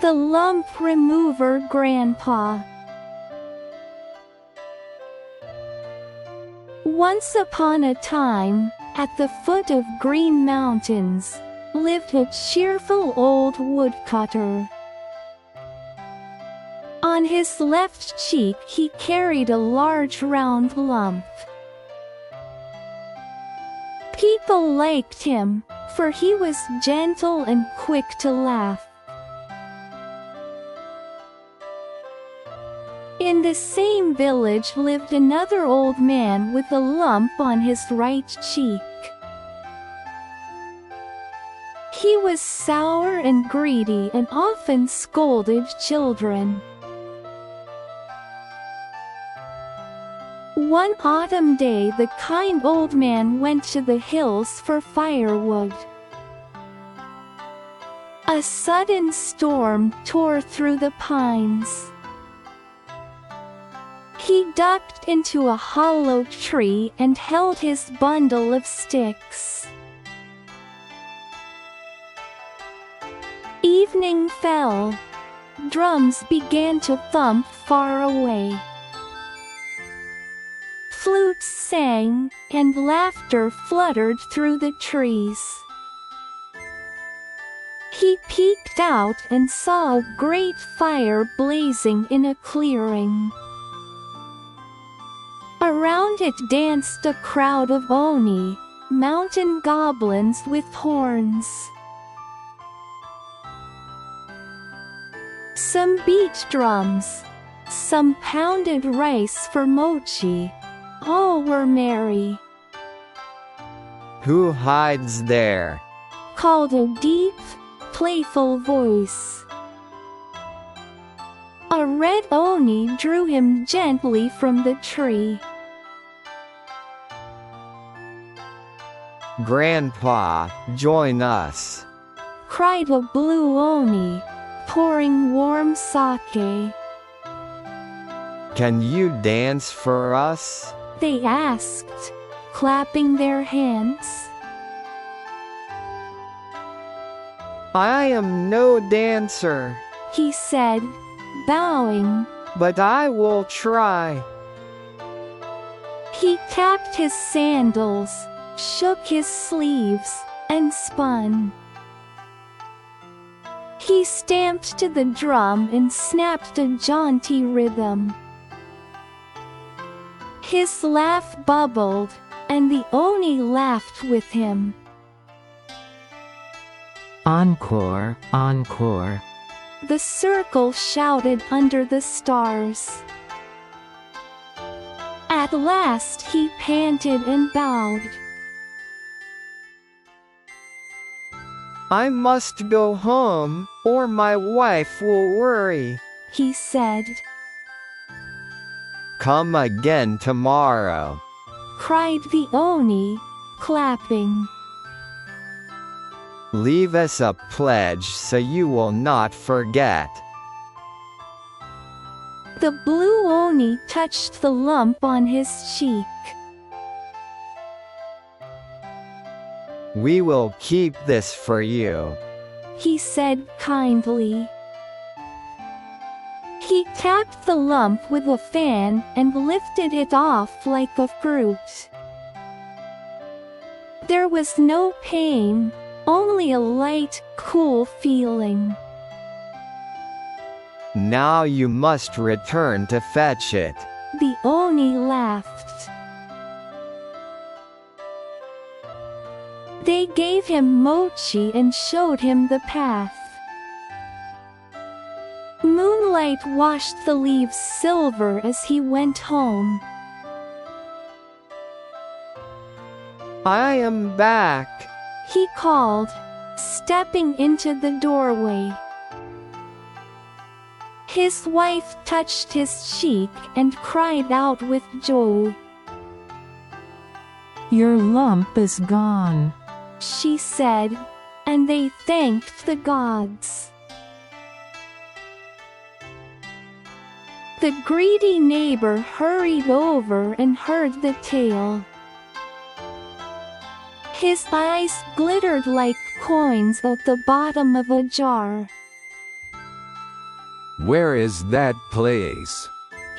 The Lump Remover Grandpa. Once upon a time, at the foot of Green Mountains, lived a cheerful old woodcutter. On his left cheek he carried a large round lump. People liked him, for he was gentle and quick to laugh. In the same village lived another old man with a lump on his right cheek. He was sour and greedy and often scolded children. One autumn day the kind old man went to the hills for firewood. A sudden storm tore through the pines. He ducked into a hollow tree and held his bundle of sticks. Evening fell. Drums began to thump far away. Flutes sang, and laughter fluttered through the trees. He peeked out and saw a great fire blazing in a clearing. Around it danced a crowd of oni, mountain goblins with horns. Some beat drums. Some pounded rice for mochi. All were merry. "Who hides there?" called a deep, playful voice. A red oni drew him gently from the tree. "Grandpa, join us," cried a blue oni, pouring warm sake. "Can you dance for us?" they asked, clapping their hands. "I am no dancer," he said, bowing. "but I will try." He tapped his sandals, shook his sleeves, and spun. He stamped to the drum and snapped a jaunty rhythm. His laugh bubbled, and the oni laughed with him. "Encore, encore," the circle shouted under the stars. At last he panted and bowed. "I must go home, or my wife will worry," he said. "Come again tomorrow," cried the oni, clapping. "Leave us a pledge so you will not forget." The blue oni touched the lump on his cheek. "We will keep this for you," he said kindly. He tapped the lump with a fan and lifted it off like a fruit. There was no pain, only a light, cool feeling. "Now you must return to fetch it," the oni laughed. They gave him mochi and showed him the path. Moonlight washed the leaves silver as he went home. "I am back," he called, stepping into the doorway. His wife touched his cheek and cried out with joy. "Your lump is gone," she said, and they thanked the gods. The greedy neighbor hurried over and heard the tale. His eyes glittered like coins at the bottom of a jar. Where is that place?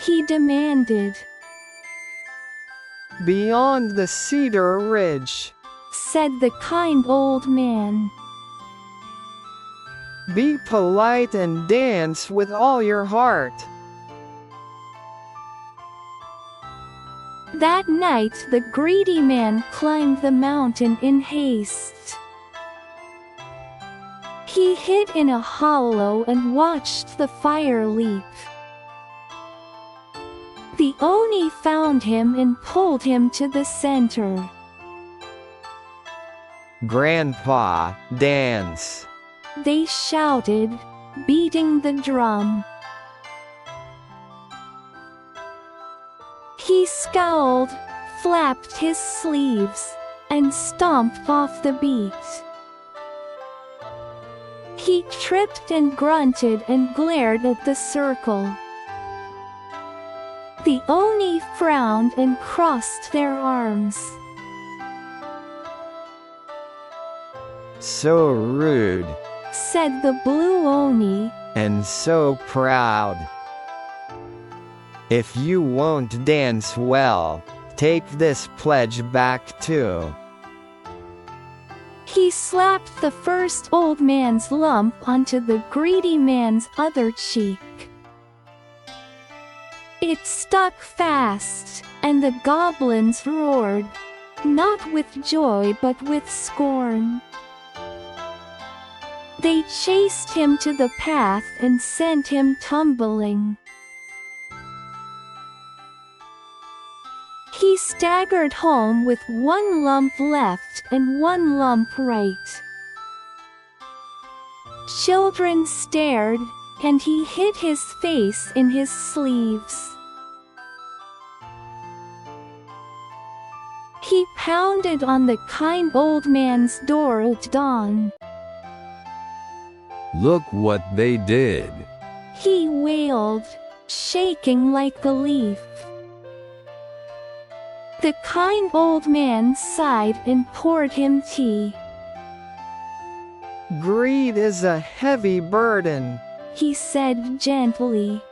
he demanded. Beyond the cedar ridge. Said the kind old man. Be polite and dance with all your heart. That night the greedy man climbed the mountain in haste. He hid in a hollow and watched the fire leap. The Oni found him and pulled him to the center. Grandpa, dance. They shouted, beating the drum. He scowled, flapped his sleeves, and stomped off the beat. He tripped and grunted and glared at the circle. The Oni frowned and crossed their arms. So rude. Said the blue Oni. And so proud. If you won't dance well, take this pledge back too. He slapped the first old man's lump onto the greedy man's other cheek. It stuck fast, and the goblins roared, not with joy but with scorn. They chased him to the path and sent him tumbling. He staggered home with one lump left and one lump right. Children stared, and he hid his face in his sleeves. He pounded on the kind old man's door at dawn. Look what they did. He wailed, shaking like a leaf. The kind old man sighed and poured him tea. Greed is a heavy burden. He said gently.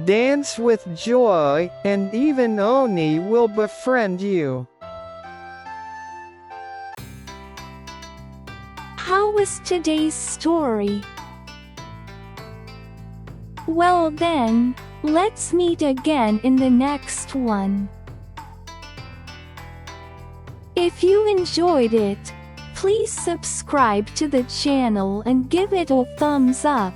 Dance with joy, and even Oni will befriend you. How was today's story? Well then, let's meet again in the next one. If you enjoyed it, please subscribe to the channel and give it a thumbs up.